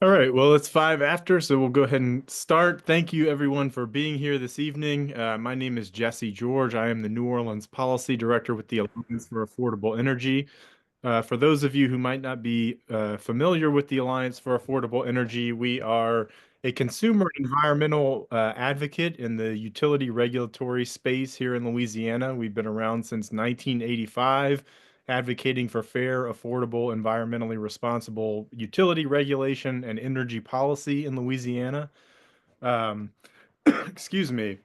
All right, well, it's five after, so we'll go ahead and start. Thank you, everyone, for being here this evening. My name is Jesse George. I am the New Orleans Policy Director with the Alliance for Affordable Energy. For those of you who might not be familiar with the Alliance for Affordable Energy, we are a consumer environmental advocate in the utility regulatory space here in Louisiana. We've been around since 1985, advocating for fair, affordable, environmentally responsible utility regulation and energy policy in Louisiana. Um, excuse me.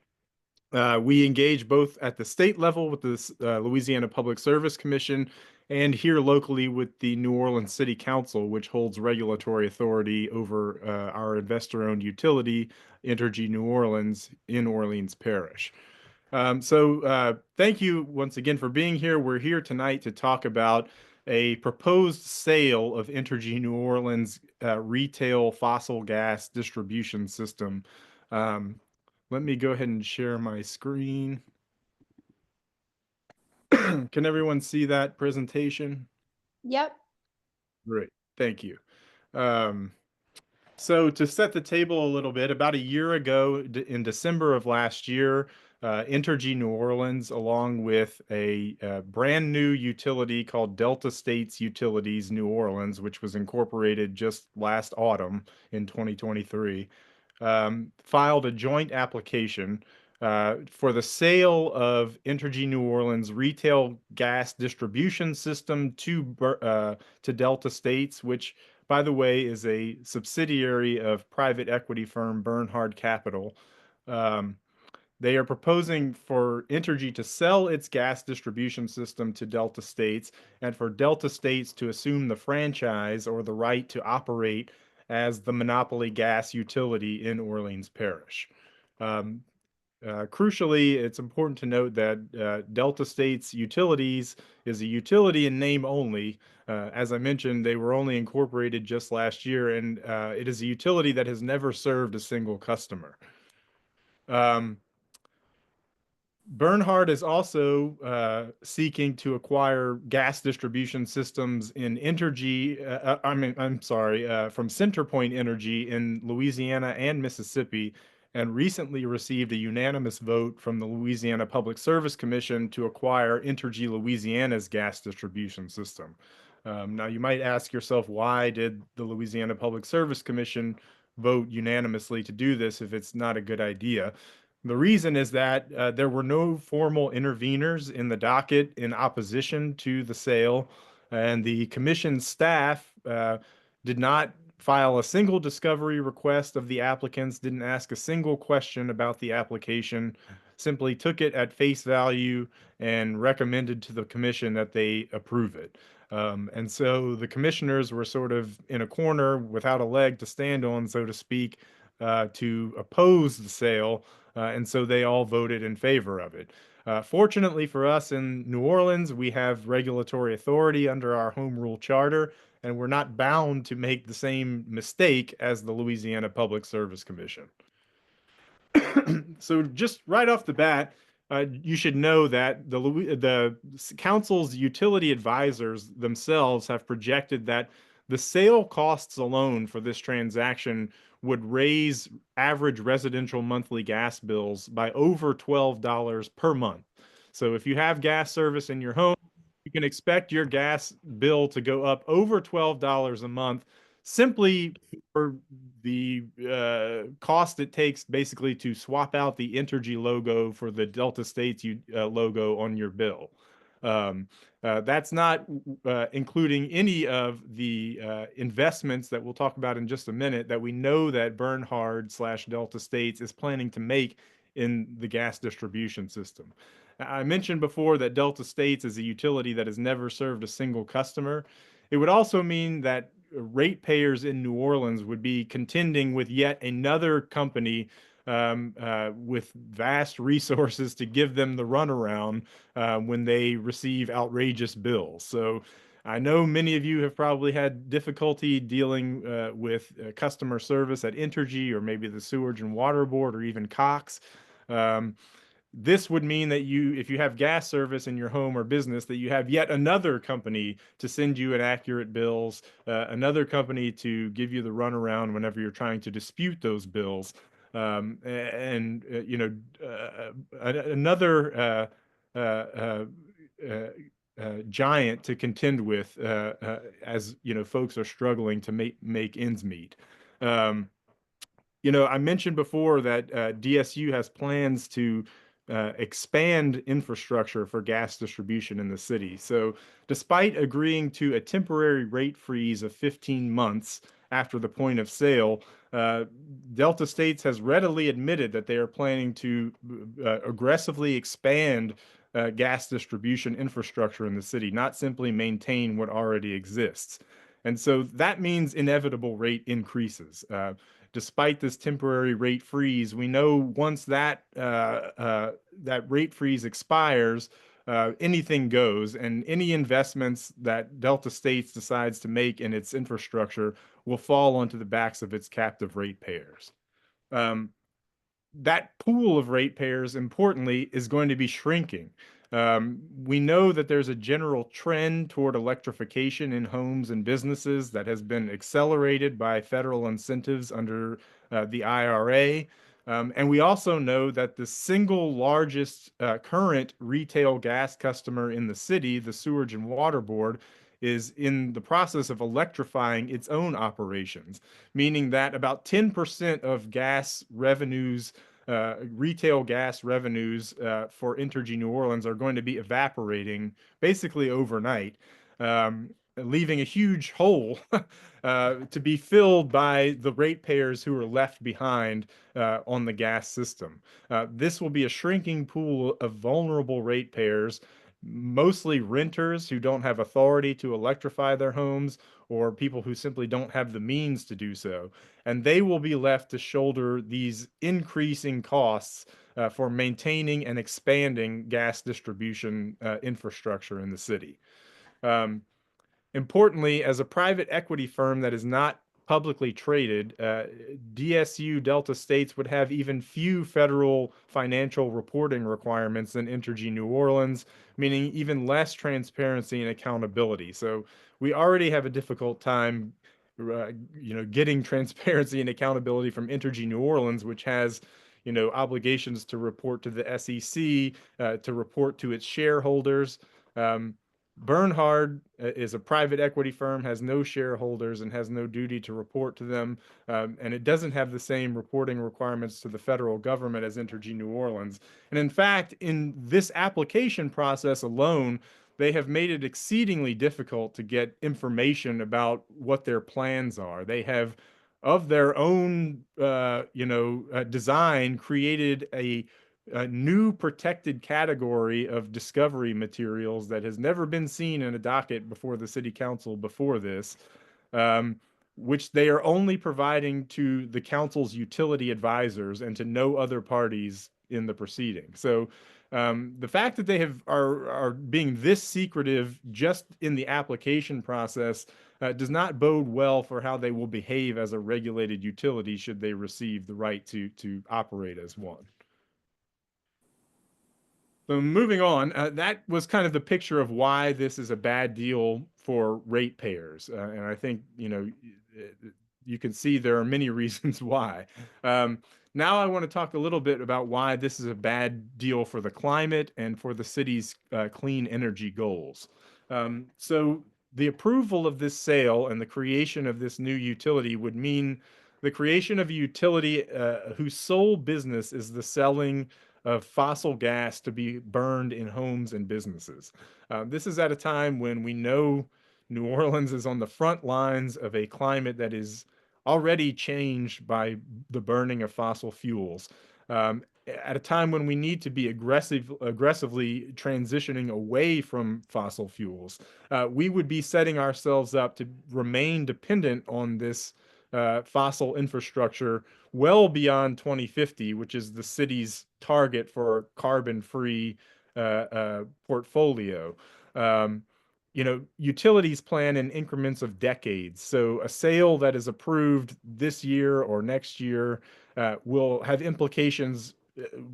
We engage both at the state level with the Louisiana Public Service Commission and here locally with the New Orleans City Council, which holds regulatory authority over our investor-owned utility, Entergy New Orleans in Orleans Parish. Thank you once again for being here. We're here tonight to talk about a proposed sale of Entergy New Orleans retail fossil gas distribution system. Um, Let me go ahead and share my screen. Can everyone see that presentation? Yep. Great, thank you. Um, So to set the table a little bit, about a year ago, in December of last year, Entergy New Orleans, along with a brand new utility called Delta States Utilities New Orleans, which was incorporated just last autumn in 2023, filed a joint application for the sale of Entergy New Orleans retail gas distribution system to Delta States, which, by the way, is a subsidiary of private equity firm Bernhard Capital. Um, they are proposing for Entergy to sell its gas distribution system to Delta States and for Delta States to assume the franchise or the right to operate as the monopoly gas utility in Orleans Parish. Um, Crucially, it's important to note that Delta States Utilities is a utility in name only. As I mentioned, they were only incorporated just last year, and it is a utility that has never served a single customer. Um, Bernhard is also seeking to acquire gas distribution systems in Entergy. I'm sorry, from CenterPoint Energy in Louisiana and Mississippi, and recently received a unanimous vote from the Louisiana Public Service Commission to acquire Entergy Louisiana's gas distribution system. Now, you might ask yourself, why did the Louisiana Public Service Commission vote unanimously to do this if it's not a good idea? The reason is that there were no formal interveners in the docket in opposition to the sale, and the commission staff did not file a single discovery request of the applicants, didn't ask a single question about the application, simply took it at face value and recommended to the commission that they approve it. And so the commissioners were sort of in a corner without a leg to stand on, so to speak, to oppose the sale, and so they all voted in favor of it. Fortunately for us in New Orleans, we have regulatory authority under our home rule charter, and we're not bound to make the same mistake as the Louisiana Public Service Commission. So just right off the bat, you should know that the council's utility advisors themselves have projected that the sale costs alone for this transaction would raise average residential monthly gas bills by over $12 per month. So if you have gas service in your home, you can expect your gas bill to go up over $12 a month simply for the cost it takes basically to swap out the Entergy logo for the Delta States logo on your bill. Um, that's not including any of the investments that we'll talk about in just a minute that we know that Bernhard slash Delta States is planning to make in the gas distribution system. I mentioned before that Delta States is a utility that has never served a single customer. It would also mean that ratepayers in New Orleans would be contending with yet another company with vast resources to give them the runaround when they receive outrageous bills. So I know many of you have probably had difficulty dealing with customer service at Entergy or maybe the Sewage and Water Board or even Cox. Um, This would mean that if you have gas service in your home or business, that you have yet another company to send you inaccurate bills, another company to give you the runaround whenever you're trying to dispute those bills, and another uh, uh, uh, giant to contend with as folks are struggling to make ends meet. Um, I mentioned before that DSU has plans to expand infrastructure for gas distribution in the city. So, despite agreeing to a temporary rate freeze of 15 months after the point of sale, uh, Delta States has readily admitted that they are planning to aggressively expand gas distribution infrastructure in the city, not simply maintain what already exists. And so that means inevitable rate increases. Despite this temporary rate freeze, we know once that rate freeze expires, anything goes, and any investments that Delta States decides to make in its infrastructure will fall onto the backs of its captive ratepayers. Um, that pool of ratepayers, importantly, is going to be shrinking. We know that there's a general trend toward electrification in homes and businesses that has been accelerated by federal incentives under the IRA. And we also know that the single largest current retail gas customer in the city, the Sewerage and Water Board, is in the process of electrifying its own operations, meaning that about 10% of gas revenues, retail gas revenues for Entergy New Orleans are going to be evaporating basically overnight, leaving a huge hole to be filled by the ratepayers who are left behind on the gas system. This will be a shrinking pool of vulnerable ratepayers, mostly renters who don't have authority to electrify their homes or people who simply don't have the means to do so. And they will be left to shoulder these increasing costs for maintaining and expanding gas distribution infrastructure in the city. Um, Importantly, as a private equity firm that is not publicly traded, DSU Delta States would have even few federal financial reporting requirements than Entergy New Orleans, meaning even less transparency and accountability. So we already have a difficult time, getting transparency and accountability from Entergy New Orleans, which has obligations to report to the SEC, to report to its shareholders. Um, Bernhard is a private equity firm, has no shareholders, and has no duty to report to them. And it doesn't have the same reporting requirements to the federal government as Entergy New Orleans. And in fact, in this application process alone, they have made it exceedingly difficult to get information about what their plans are. They have, of their own, design, created a new protected category of discovery materials that has never been seen in a docket before the city council before this, um, which they are only providing to the council's utility advisors and to no other parties in the proceeding. So the fact that they are being this secretive just in the application process does not bode well for how they will behave as a regulated utility should they receive the right to operate as one. So moving on, that was kind of the picture of why this is a bad deal for ratepayers, and I think you can see there are many reasons why. Um, Now I want to talk a little bit about why this is a bad deal for the climate and for the city's clean energy goals. So the approval of this sale and the creation of this new utility would mean the creation of a utility whose sole business is the selling of fossil gas to be burned in homes and businesses. This is at a time when we know New Orleans is on the front lines of a climate that is already changed by the burning of fossil fuels. At a time when we need to be aggressively transitioning away from fossil fuels, we would be setting ourselves up to remain dependent on this fossil infrastructure well beyond 2050, which is the city's target for carbon-free portfolio. Um, Utilities plan in increments of decades. So a sale that is approved this year or next year will have implications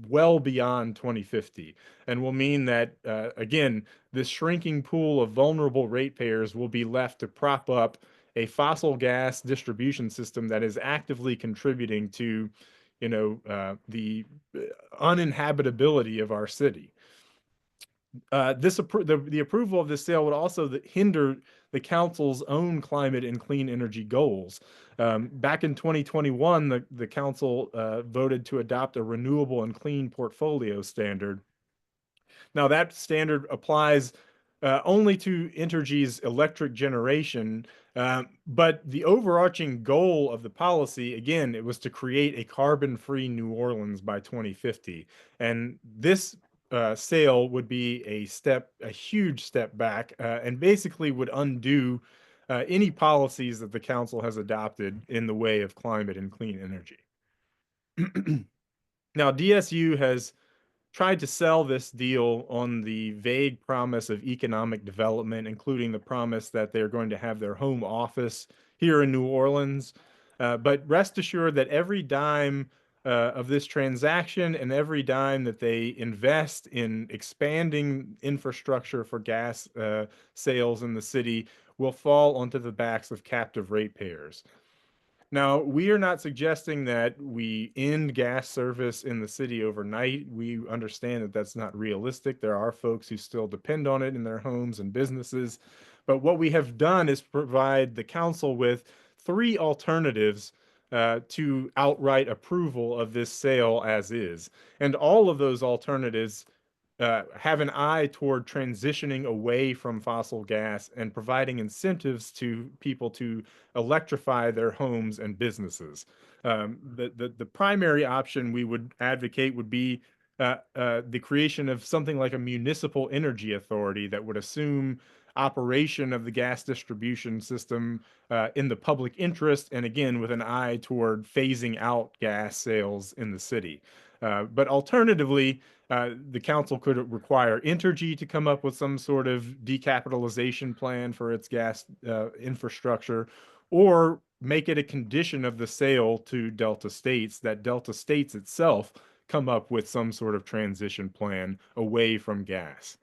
well beyond 2050, and will mean that, again, this shrinking pool of vulnerable ratepayers will be left to prop up a fossil gas distribution system that is actively contributing to, the uninhabitability of our city. The approval of this sale would also hinder the council's own climate and clean energy goals. Back in 2021, the council voted to adopt a renewable and clean portfolio standard. Now, that standard applies only to Entergy's electric generation, but the overarching goal of the policy, again, it was to create a carbon-free New Orleans by 2050. And this sale would be a huge step back, and basically would undo any policies that the council has adopted in the way of climate and clean energy. Now, DSU has tried to sell this deal on the vague promise of economic development, including the promise that they're going to have their home office here in New Orleans. But rest assured that every dime of this transaction and every dime that they invest in expanding infrastructure for gas sales in the city will fall onto the backs of captive ratepayers. Now, we are not suggesting that we end gas service in the city overnight. We understand that that's not realistic. There are folks who still depend on it in their homes and businesses. But what we have done is provide the council with three alternatives to outright approval of this sale as is. And all of those alternatives have an eye toward transitioning away from fossil gas and providing incentives to people to electrify their homes and businesses. The primary option we would advocate would be the creation of something like a municipal energy authority that would assume operation of the gas distribution system in the public interest, and again, with an eye toward phasing out gas sales in the city. But alternatively, the council could require Entergy to come up with some sort of decapitalization plan for its gas infrastructure, or make it a condition of the sale to Delta States that Delta States itself come up with some sort of transition plan away from gas.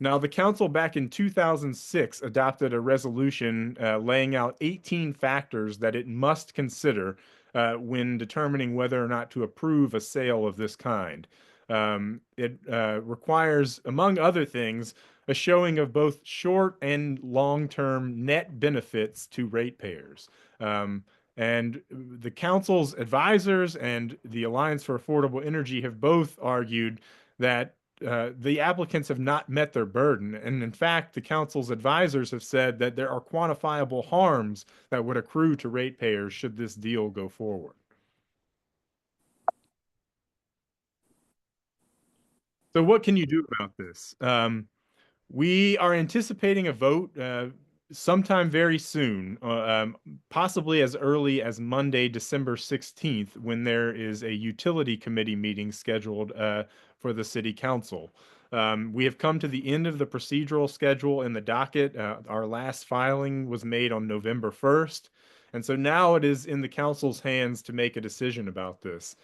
Now, the council back in 2006 adopted a resolution laying out 18 factors that it must consider when determining whether or not to approve a sale of this kind. It requires, among other things, a showing of both short and long-term net benefits to ratepayers. And the council's advisors and the Alliance for Affordable Energy have both argued that the applicants have not met their burden. And in fact, the council's advisors have said that there are quantifiable harms that would accrue to ratepayers should this deal go forward. So what can you do about this? We are anticipating a vote sometime very soon, possibly as early as Monday, December 16th, when there is a utility committee meeting scheduled for the city council. We have come to the end of the procedural schedule in the docket. Our last filing was made on November 1st. And so now it is in the council's hands to make a decision about this.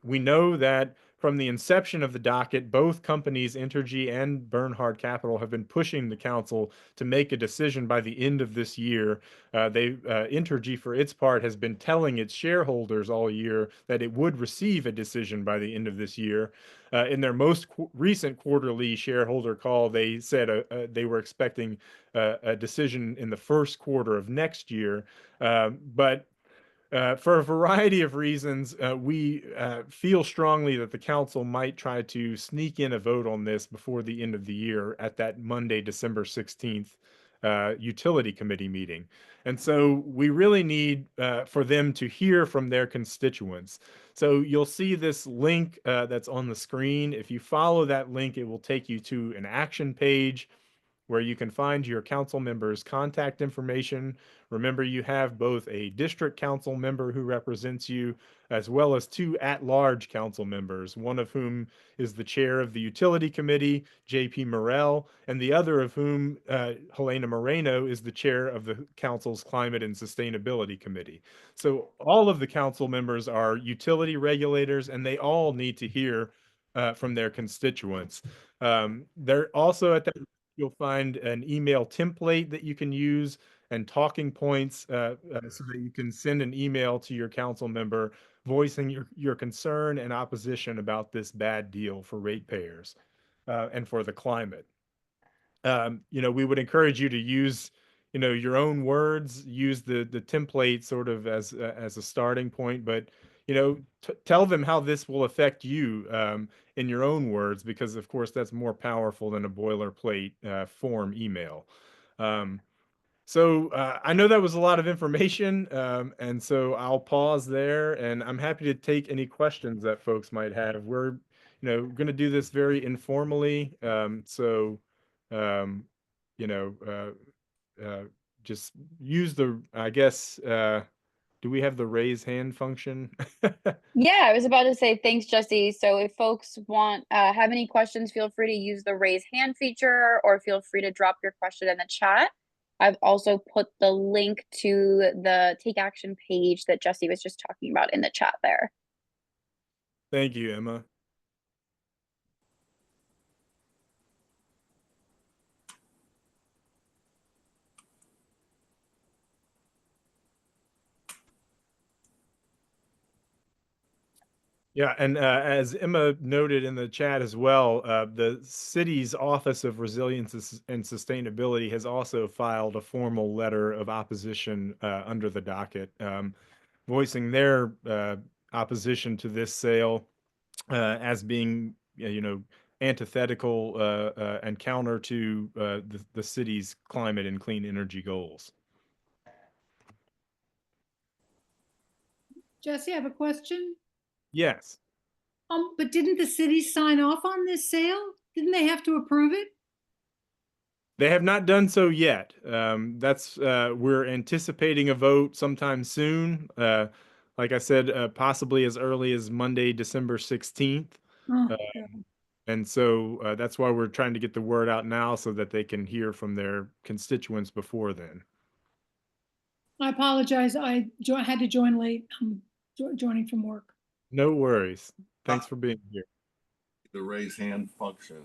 We know that from the inception of the docket, both companies, Entergy and Bernhard Capital, have been pushing the council to make a decision by the end of this year. Entergy, for its part, has been telling its shareholders all year that it would receive a decision by the end of this year. In their most recent quarterly shareholder call, they said they were expecting a decision in the first quarter of next year. But for a variety of reasons, we feel strongly that the council might try to sneak in a vote on this before the end of the year at that Monday, December 16th utility committee meeting. And so we really need for them to hear from their constituents. So you'll see this link that's on the screen. If you follow that link, it will take you to an action page. where you can find your council members' contact information. Remember, you have both a district council member who represents you, as well as two at-large council members, one of whom is the chair of the utility committee, J.P. Morrell, and the other of whom, Helena Moreno, is the chair of the council's climate and sustainability committee. So all of the council members are utility regulators, and they all need to hear from their constituents. They're also at that, you'll find an email template that you can use and talking points so that you can send an email to your council member voicing your concern and opposition about this bad deal for ratepayers and for the climate. We would encourage you to use, your own words, use the template sort of as a starting point, but tell them how this will affect you in your own words, because of course that's more powerful than a boilerplate form email. So I know that was a lot of information, and so I'll pause there, and I'm happy to take any questions that folks might have. We're, going to do this very informally, so um, you know, just use the, I guess, do we have the raise hand function? Yeah, I was about to say thanks, Jesse. So if folks want have any questions, feel free to use the raise hand feature or feel free to drop your question in the chat. I've also put the link to the take action page that Jesse was just talking about in the chat there. Thank you, Emma. Yeah, and as Emma noted in the chat as well, the city's Office of Resilience and Sustainability has also filed a formal letter of opposition under the docket, voicing their opposition to this sale as being, antithetical and counter to the city's climate and clean energy goals. Jesse, I have a question. Yes. But didn't the city sign off on this sale? Didn't they have to approve it? They have not done so yet. We're anticipating a vote sometime soon. Like I said, possibly as early as Monday, December 16th. Oh, And so that's why we're trying to get the word out now so that they can hear from their constituents before then. I apologize. I had to join late. I'm joining from work. No worries. Thanks for being here. The raise hand function.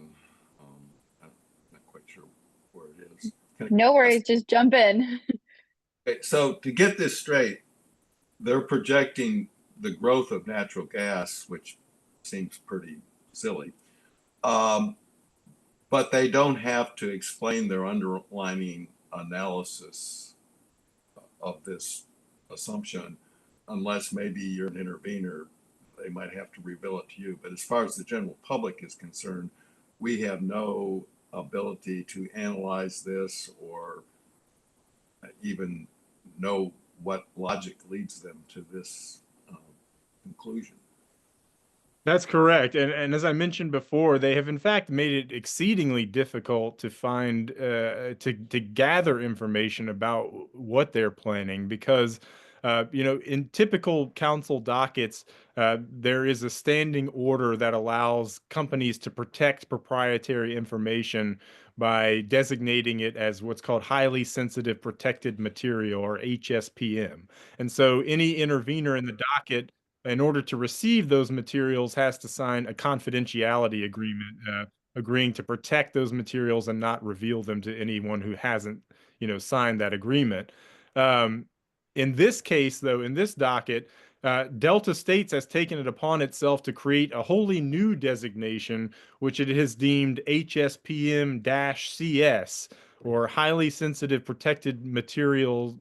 I'm not quite sure where it is. No worries, just jump in. Okay, so to get this straight, they're projecting the growth of natural gas, which seems pretty silly. But they don't have to explain their underlying analysis of this assumption unless maybe you're an intervener. They might have to reveal it to you. But as far as the general public is concerned, we have no ability to analyze this or even know what logic leads them to this conclusion. That's correct. And as I mentioned before, they have in fact made it exceedingly difficult to find to gather information about what they're planning because in typical council dockets, there is a standing order that allows companies to protect proprietary information by designating it as what's called highly sensitive protected material, or HSPM. And so any intervener in the docket, in order to receive those materials, has to sign a confidentiality agreement, agreeing to protect those materials and not reveal them to anyone who hasn't, signed that agreement. In this case, though, in this docket, Delta States has taken it upon itself to create a wholly new designation, which it has deemed HSPM-CS, or highly sensitive protected materials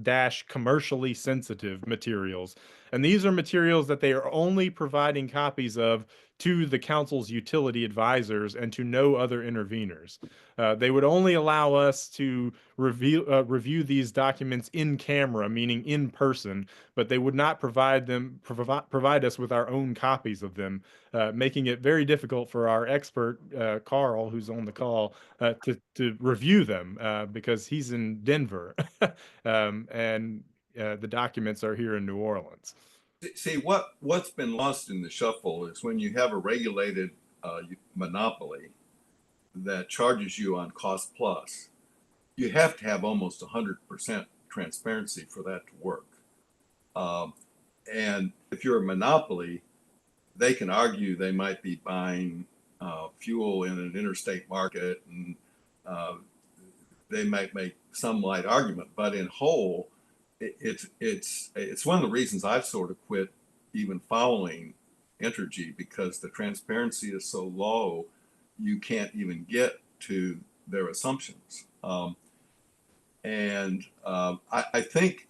dash commercially sensitive materials. And these are materials that they are only providing copies of to the council's utility advisors and to no other interveners. They would only allow us to review these documents in camera, meaning in person, but they would not provide us with our own copies of them, making it very difficult for our expert, Carl, who's on the call, to review them because he's in Denver and the documents are here in New Orleans. See, what's been lost in the shuffle is when you have a regulated monopoly that charges you on cost plus, you have to have almost 100% transparency for that to work. And if you're a monopoly, they can argue they might be buying fuel in an interstate market, and they might make some light argument, but in whole, it's one of the reasons I've sort of quit even following Entergy, because the transparency is so low, you can't even get to their assumptions. I think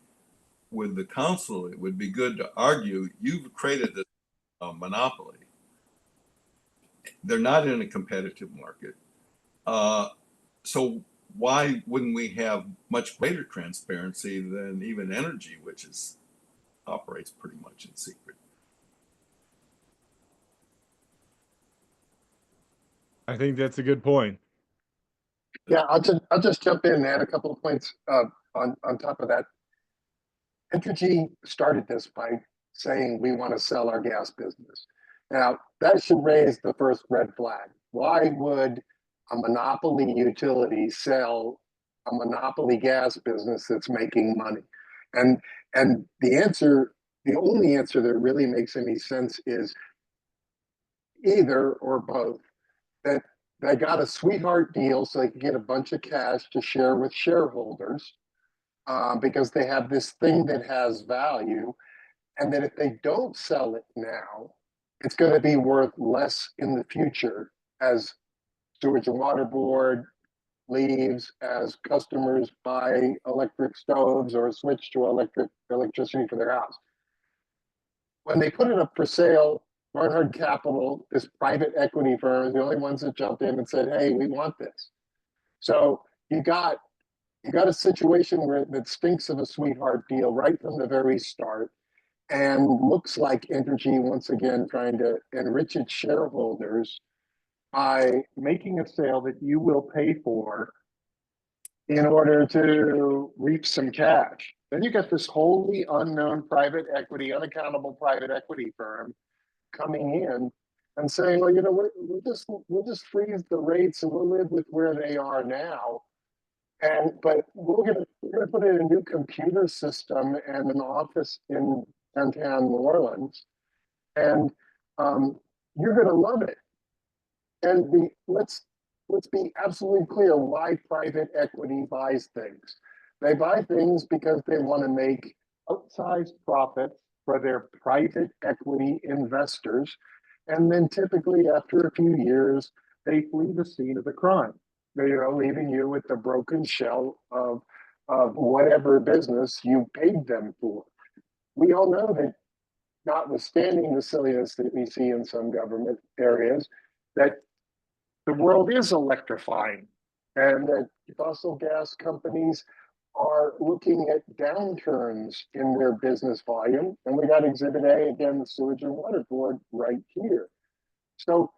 with the council, it would be good to argue you've created this monopoly. They're not in a competitive market. So why wouldn't we have much greater transparency than even Entergy, which operates pretty much in secret? I think that's a good point. Yeah, I'll just jump in and add a couple of points on top of that. Entergy started this by saying we want to sell our gas business. Now, that should raise the first red flag. Why would a monopoly utility sell a monopoly gas business that's making money? And the answer, the only answer that really makes any sense is either or both. That they got a sweetheart deal so they could get a bunch of cash to share with shareholders because they have this thing that has value, and that if they don't sell it now, it's going to be worth less in the future as Sewage and Water Board leaves, as customers buy electric stoves or switch to electricity for their house. When they put it up for sale, Barnard Capital, this private equity firm, is the only ones that jumped in and said, "Hey, we want this." So you got a situation where that stinks of a sweetheart deal right from the very start, and looks like Entergy once again trying to enrich its shareholders by making a sale that you will pay for in order to reap some cash. Then you got this wholly unknown private equity, unaccountable private equity firm coming in and saying, "Well, you know, we'll just freeze the rates and we'll live with where they are now. But we're gonna put in a new computer system and an office in downtown New Orleans, and you're gonna love it." And let's be absolutely clear why private equity buys things. They buy things because they want to make outsized profits for their private equity investors, and then typically after a few years, they flee the scene of the crime. They're leaving you with the broken shell of whatever business you paid them for. We all know that, notwithstanding the silliness that we see in some government areas, that the world is electrifying, and that fossil gas companies are looking at downturns in their business volume. And we got Exhibit A, again, the Sewage and Water Board right here. So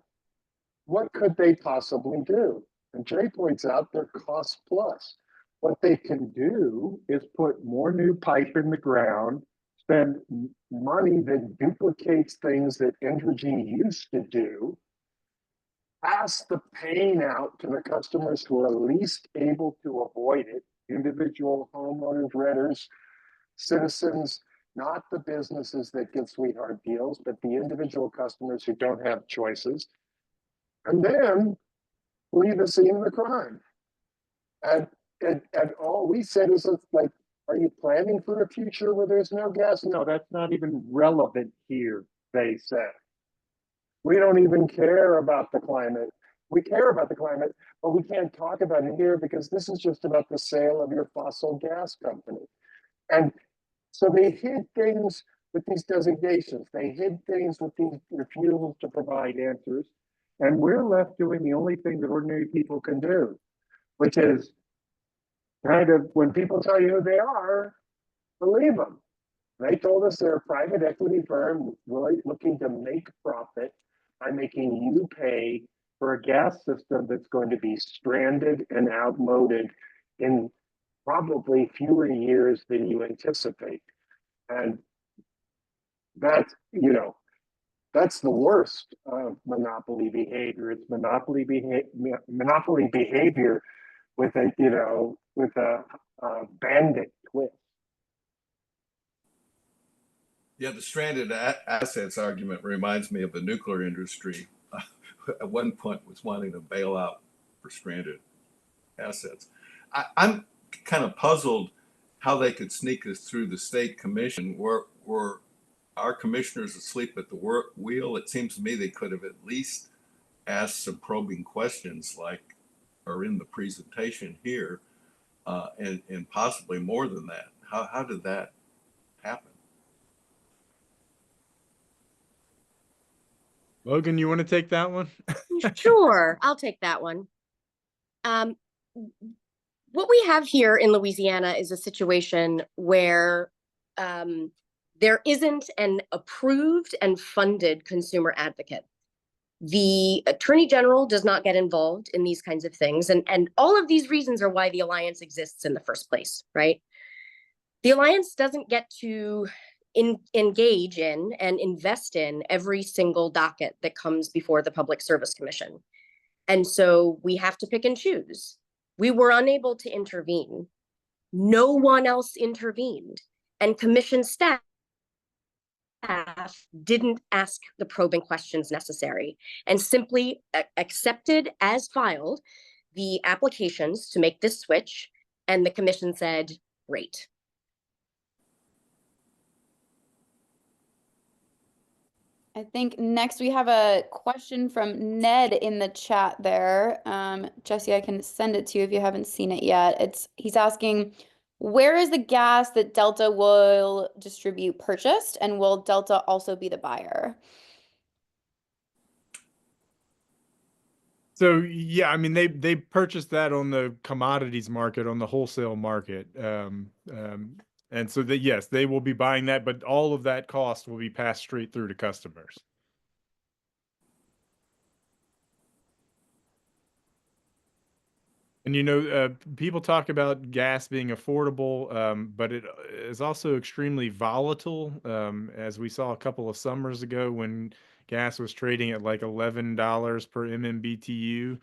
what could they possibly do? And Jay points out they're cost plus. What they can do is put more new pipe in the ground, spend money that duplicates things that Entergy used to do, pass the pain out to the customers who are least able to avoid it, individual homeowners, renters, citizens, not the businesses that get sweetheart deals, but the individual customers who don't have choices, and then leave the scene of the crime. And all we said is, like, are you planning for a future where there's no gas? No, that's not even relevant here, they said. We don't even care about the climate. We care about the climate, but we can't talk about it here because this is just about the sale of your fossil gas company. And so they hid things with these designations. They hid things with these refusals to provide answers. And we're left doing the only thing that ordinary people can do, which is kind of when people tell you who they are, believe them. They told us they're a private equity firm really looking to make profit by making you pay for a gas system that's going to be stranded and outmoded in probably fewer years than you anticipate. And that's, that's the worst of monopoly behavior. It's monopoly behavior with a bandit twist. Yeah, the stranded assets argument reminds me of the nuclear industry. At one point was wanting to bail out for stranded assets. I'm kind of puzzled how they could sneak us through the state commission. Were our commissioners asleep at the wheel? It seems to me they could have at least asked some probing questions like are in the presentation here, and possibly more than that. How did that happen? Logan, you want to take that one? Sure, I'll take that one. What we have here in Louisiana is a situation where there isn't an approved and funded consumer advocate. The Attorney General does not get involved in these kinds of things. And all of these reasons are why the Alliance exists in the first place, right? The Alliance doesn't get to engage in and invest in every single docket that comes before the Public Service Commission. And so we have to pick and choose. We were unable to intervene. No one else intervened. And commission staff didn't ask the probing questions necessary and simply accepted as filed the applications to make this switch. And the commission said, great. I think next we have a question from Ned in the chat there. Jesse, I can send it to you if you haven't seen it yet. He's asking, where is the gas that Delta will distribute purchased, and will Delta also be the buyer? So yeah, I mean they purchased that on the commodities market, on the wholesale market, and so that yes, they will be buying that, but all of that cost will be passed straight through to customers. And people talk about gas being affordable, but it is also extremely volatile, as we saw a couple of summers ago when gas was trading at like $11 per MMBTU,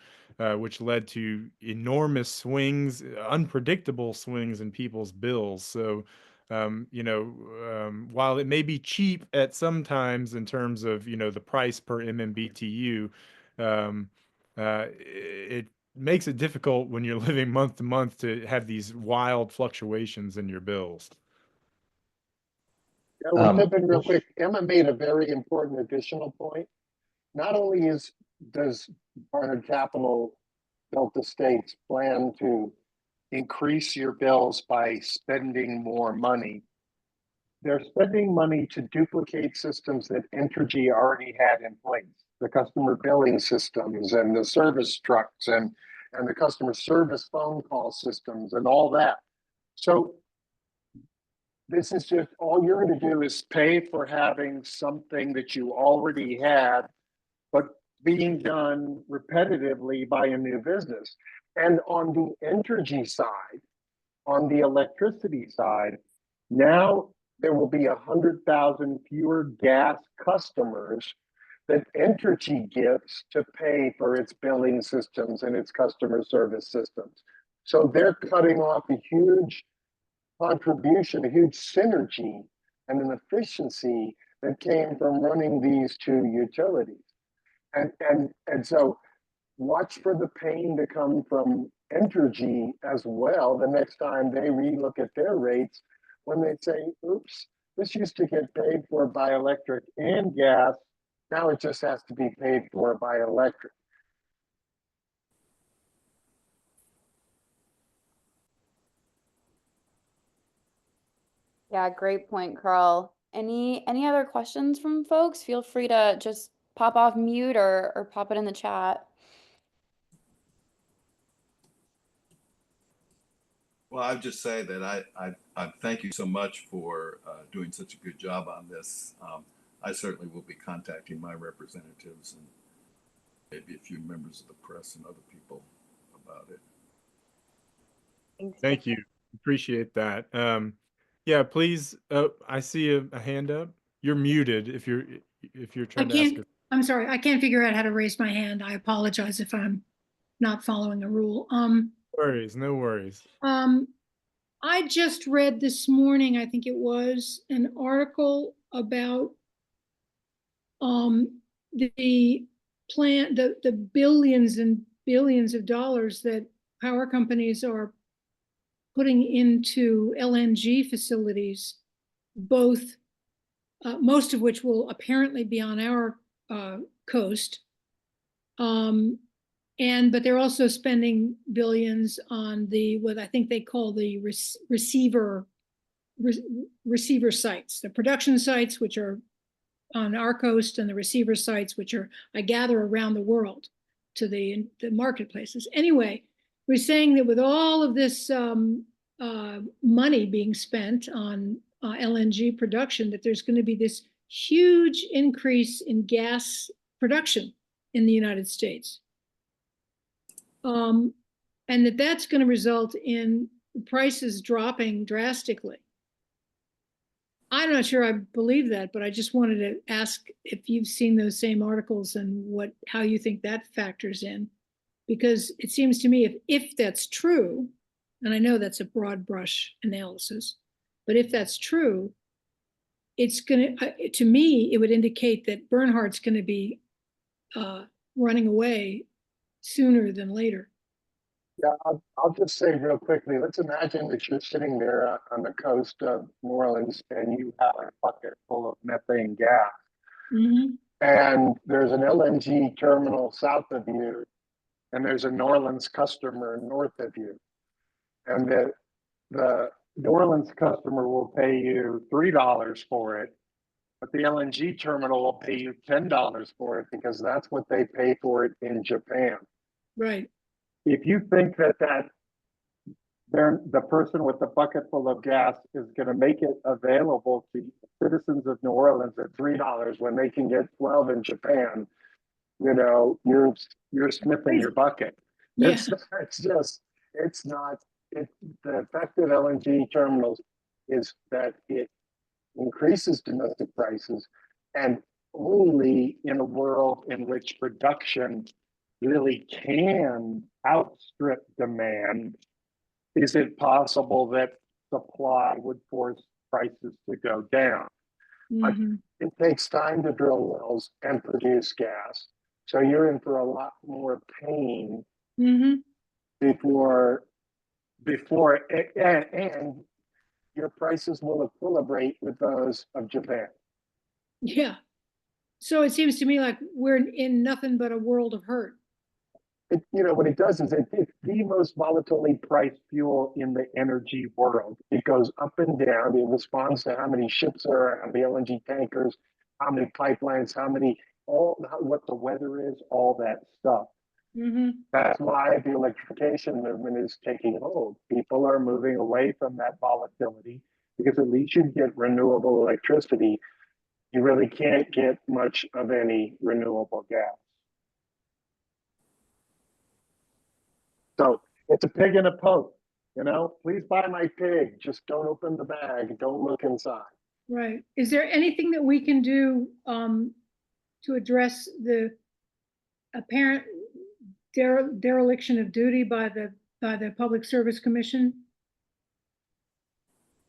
which led to enormous swings, unpredictable swings in people's bills. So, while it may be cheap at some times in terms of, the price per MMBTU, it makes it difficult when you're living month to month to have these wild fluctuations in your bills. Yeah, we'll tip in real quick. Emma made a very important additional point. Not only does Barnard Capital Delta States plan to increase your bills by spending more money, they're spending money to duplicate systems that Entergy already had in place, the customer billing systems and the service trucks and the customer service phone call systems and all that. So this is just all you're going to do is pay for having something that you already had, but being done repetitively by a new business. And on the Entergy side, on the electricity side, now there will be 100,000 fewer gas customers that Entergy gives to pay for its billing systems and its customer service systems. So they're cutting off a huge contribution, a huge synergy and an efficiency that came from running these two utilities. And so watch for the pain to come from Entergy as well the next time they relook at their rates, when they say, oops, this used to get paid for by electric and gas. Now it just has to be paid for by electric. Yeah, great point, Carl. Any other questions from folks? Feel free to just pop off mute or pop it in the chat. Well, I'd just say that I thank you so much for doing such a good job on this. I certainly will be contacting my representatives and maybe a few members of the press and other people about it. Thank you. Appreciate that. Yeah, please. I see a hand up. You're muted if you're I trying to ask. can't, I'm sorry, I can't figure out how to raise my hand. I apologize if I'm not following a rule. No worries. No worries. I just read this morning, I think it was, an article about the plan, the billions and billions of dollars that power companies are putting into LNG facilities, both most of which will apparently be on our coast. But they're also spending billions on what I think they call the receiver sites, the production sites, which are on our coast, and the receiver sites, which are, I gather, around the world to the marketplaces. Anyway, we're saying that with all of this money being spent on LNG production, that there's going to be this huge increase in gas production in the United States. And that's going to result in prices dropping drastically. I'm not sure I believe that, but I just wanted to ask if you've seen those same articles and how you think that factors in. Because it seems to me if that's true, and I know that's a broad brush analysis, but if that's true, it's going to me, it would indicate that Bernhardt's going to be running away sooner than later. Yeah, I'll just say real quickly, let's imagine that you're sitting there on the coast of New Orleans and you have a bucket full of methane gas. Mm-hmm. And there's an LNG terminal south of you, and there's a New Orleans customer north of you. And the New Orleans customer will pay you $3 for it, but the LNG terminal will pay you $10 for it because that's what they pay for it in Japan. Right. If you think that the person with the bucket full of gas is going to make it available to citizens of New Orleans at $3 when they can get 12 in Japan, you're sniffing your bucket. Yeah. The effect of LNG terminals is that it increases domestic prices, and only in a world in which production really can outstrip demand is it possible that supply would force prices to go down. Mm-hmm. It takes time to drill wells and produce gas, so you're in for a lot more pain Mm-hmm. before and your prices will equilibrate with those of Japan. Yeah. So it seems to me like we're in nothing but a world of hurt. What it does is it's the most volatilely priced fuel in the energy world. It goes up and down. It responds to how many ships are, how many LNG tankers, how many pipelines, what the weather is, all that stuff. Mm-hmm. That's why the electrification movement is taking hold. People are moving away from that volatility because at least you get renewable electricity. You really can't get much of any renewable gas. So it's a pig in a poke, please buy my pig. Just don't open the bag. Don't look inside. Right. Is there anything that we can do to address the apparent dereliction of duty by the Public Service Commission?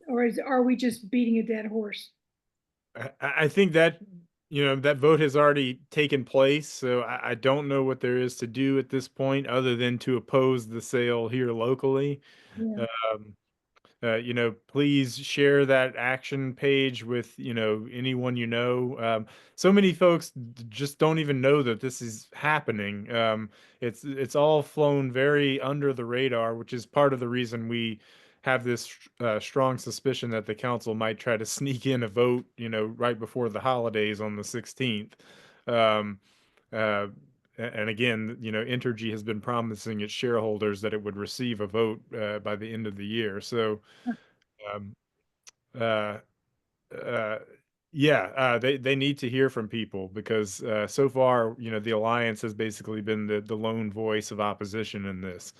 Or are we just beating a dead horse? I think that that vote has already taken place, so I don't know what there is to do at this point other than to oppose the sale here locally. Yeah. Please share that action page with anyone so many folks just don't even know that this is happening. It's all flown very under the radar, which is part of the reason we have this strong suspicion that the council might try to sneak in a vote, right before the holidays on the 16th. Um, uh, and again, Entergy has been promising its shareholders that it would receive a vote by the end of the year. So, um, uh, uh, yeah, they need to hear from people because so far, the alliance has basically been the lone voice of opposition in this.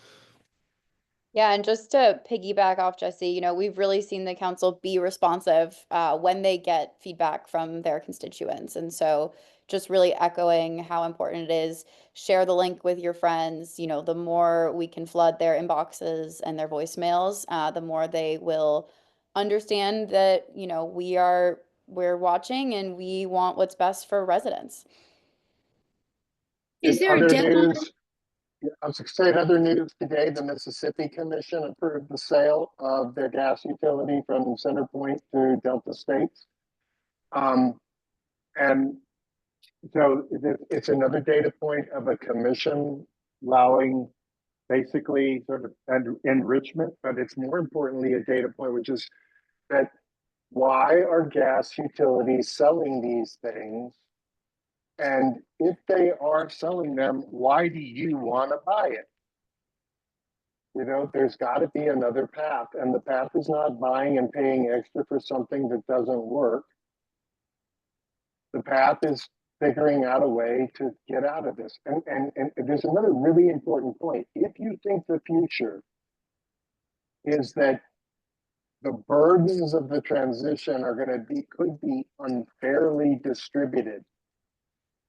Yeah, and just to piggyback off Jesse, we've really seen the council be responsive when they get feedback from their constituents. And so just really echoing how important it is, share the link with your friends. The more we can flood their inboxes and their voicemails, the more they will understand that, we're watching and we want what's best for residents. Is In there a other deadline? news, I was going to say, in other news today, the Mississippi Commission approved the sale of their gas utility from CenterPoint to Delta States. And so it's another data point of a commission allowing basically sort of enrichment, but it's more importantly a data point, which is that why are gas utilities selling these things? And if they are selling them, why do you want to buy it? There's got to be another path. And the path is not buying and paying extra for something that doesn't work. The path is figuring out a way to get out of this. And there's another really important point. If you think the future is that the burdens of the transition are going to could be unfairly distributed,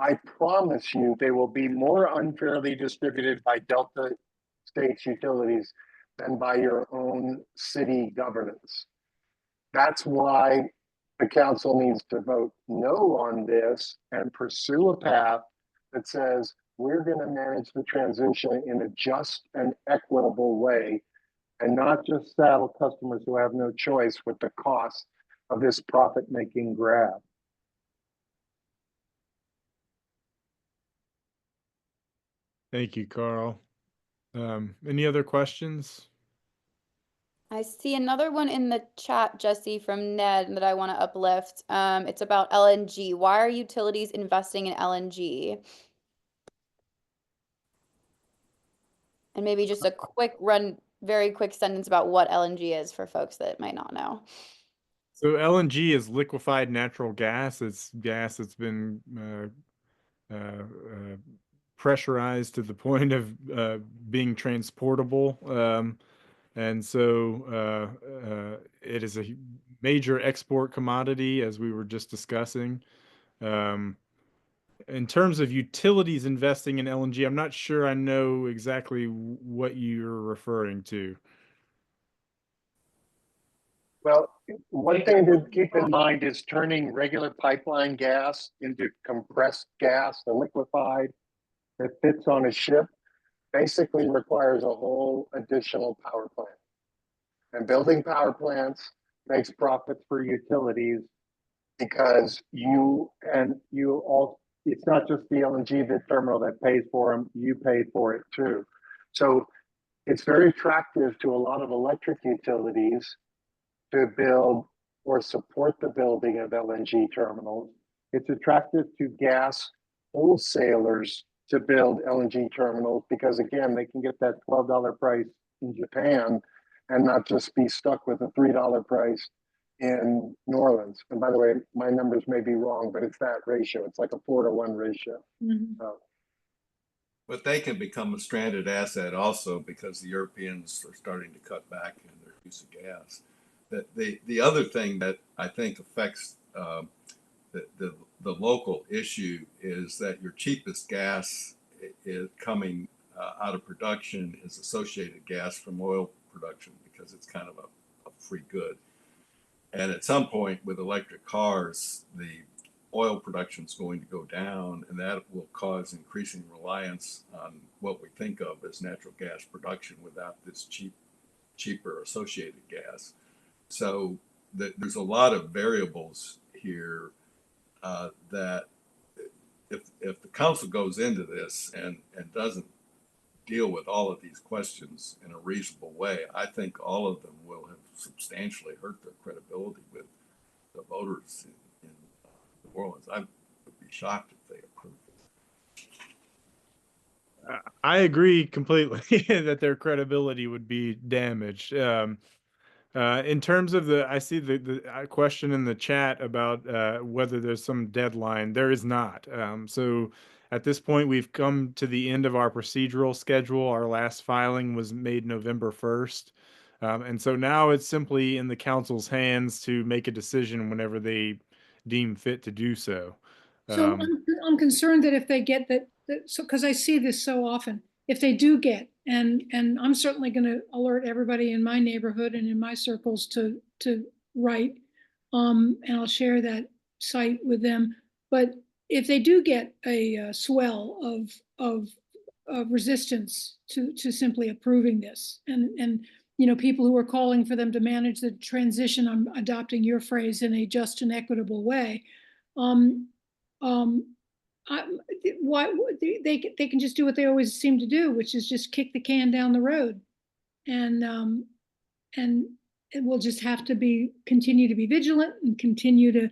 I promise you they will be more unfairly distributed by Delta States utilities than by your own city governance. That's why the council needs to vote no on this and pursue a path that says we're going to manage the transition in a just and equitable way and not just saddle customers who have no choice with the cost of this profit-making grab. Thank you, Carl. Any other questions? I see another one in the chat, Jesse, from Ned that I want to uplift. It's about LNG. Why are utilities investing in LNG? And maybe just a very quick sentence about what LNG is for folks that might not know. So LNG is liquefied natural gas. It's gas that's been pressurized to the point of being transportable. And so it is a major export commodity, as we were just discussing. In terms of utilities investing in LNG, I'm not sure I know exactly what you're referring to. Well, one thing to keep in mind is turning regular pipeline gas into compressed gas, the liquefied that fits on a ship, basically requires a whole additional power plant. And building power plants makes profits for utilities because it's not just the LNG the terminal that pays for them, you pay for it too. So it's very attractive to a lot of electric utilities to build or support the building of LNG terminals. It's attractive to gas wholesalers to build LNG terminals because, again, they can get that $12 price in Japan and not just be stuck with a $3 price in New Orleans. And by the way, my numbers may be wrong, but it's that ratio. It's like a 4-to-1 ratio. Mhm. But they can become a stranded asset also because the Europeans are starting to cut back in their use of gas. The other thing that I think affects the local issue is that your cheapest gas is coming out of production is associated gas from oil production because it's kind of a free good. And at some point with electric cars, the oil production is going to go down, and that will cause increasing reliance on what we think of as natural gas production without this cheaper associated gas. So there's a lot of variables here that if the council goes into this and doesn't deal with all of these questions in a reasonable way, I think all of them will have substantially hurt their credibility with the voters in New Orleans. I would be shocked if they approved it. I agree completely that their credibility would be damaged. In terms of I see the question in the chat about whether there's some deadline. There is not. So at this point, we've come to the end of our procedural schedule. Our last filing was made November 1st. And so now it's simply in the council's hands to make a decision whenever they deem fit to do so. So I'm concerned that if they get so because I see this so often, if they do get, and I'm certainly going to alert everybody in my neighborhood and in my circles to write, and I'll share that site with them. But if they do get a swell of resistance to simply approving this, and people who are calling for them to manage the transition, I'm adopting your phrase, in a just and equitable way. Why they can just do what they always seem to do, which is just kick the can down the road, and we'll just have to continue to be vigilant and continue to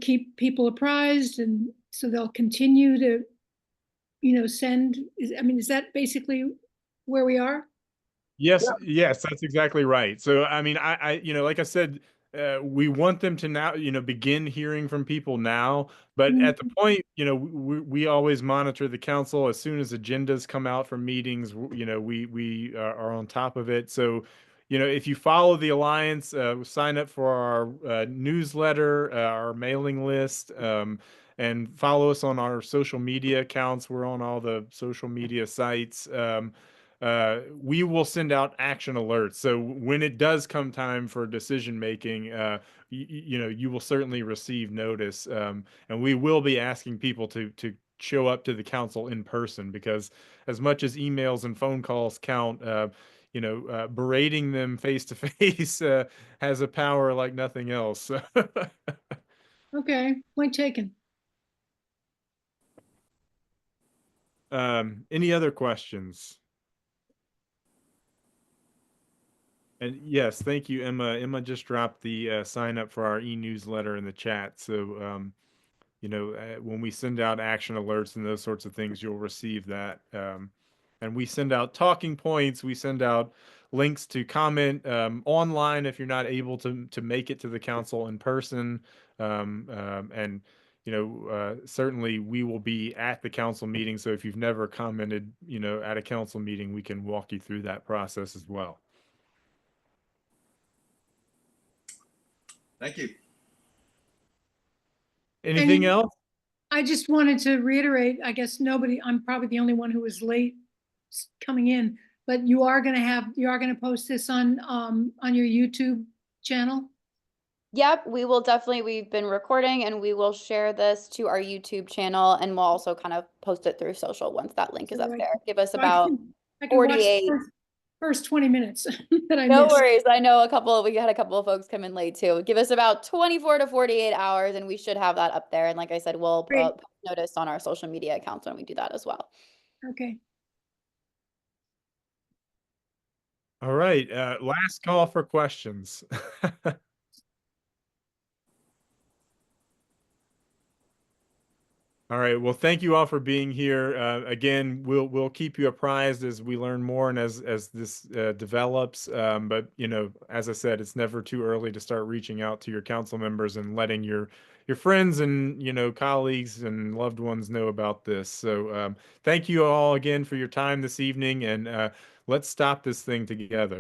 keep people apprised, and so they'll continue to send. Is that basically where we are? Yes, yes, that's exactly right. So, I mean, like I said, we want them to now, begin hearing from people now. But at the point, we always monitor the council as soon as agendas come out from meetings. We are on top of it. So, if you follow the Alliance, sign up for our newsletter, our mailing list, and follow us on our social media accounts. We're on all the social media sites. We will send out action alerts. So when it does come time for decision making, you will certainly receive notice, and we will be asking people to show up to the council in person, because as much as emails and phone calls count, berating them face to face has a power like nothing else. Okay, point taken. Any other questions? And yes, thank you, Emma. Emma just dropped the sign up for our e-newsletter in the chat. So, when we send out action alerts and those sorts of things, you'll receive that. And we send out talking points. We send out links to comment online if you're not able to make it to the council in person. And certainly we will be at the council meeting. So if you've never commented, at a council meeting, we can walk you through that process as well. Thank you. Anything else? I just wanted to reiterate, I guess I'm probably the only one who was late coming in, but you are going to post this on your YouTube channel? Yep, we will definitely, we've been recording and we will share this to our YouTube channel, and we'll also kind of post it through social once that link is up there. Give us about I can watch 48. the first 20 minutes that I No missed. worries. I know we had a couple of folks come in late too. Give us about 24 to 48 hours and we should have that up there. And like I said, we'll post notice on our social media accounts when we do that as well. Okay. All right. Last call for questions. All right. Well, thank you all for being here. Again, we'll keep you apprised as we learn more and as this develops. But as I said, it's never too early to start reaching out to your council members and letting your friends and colleagues and loved ones know about this. So thank you all again for your time this evening, and let's stop this thing together.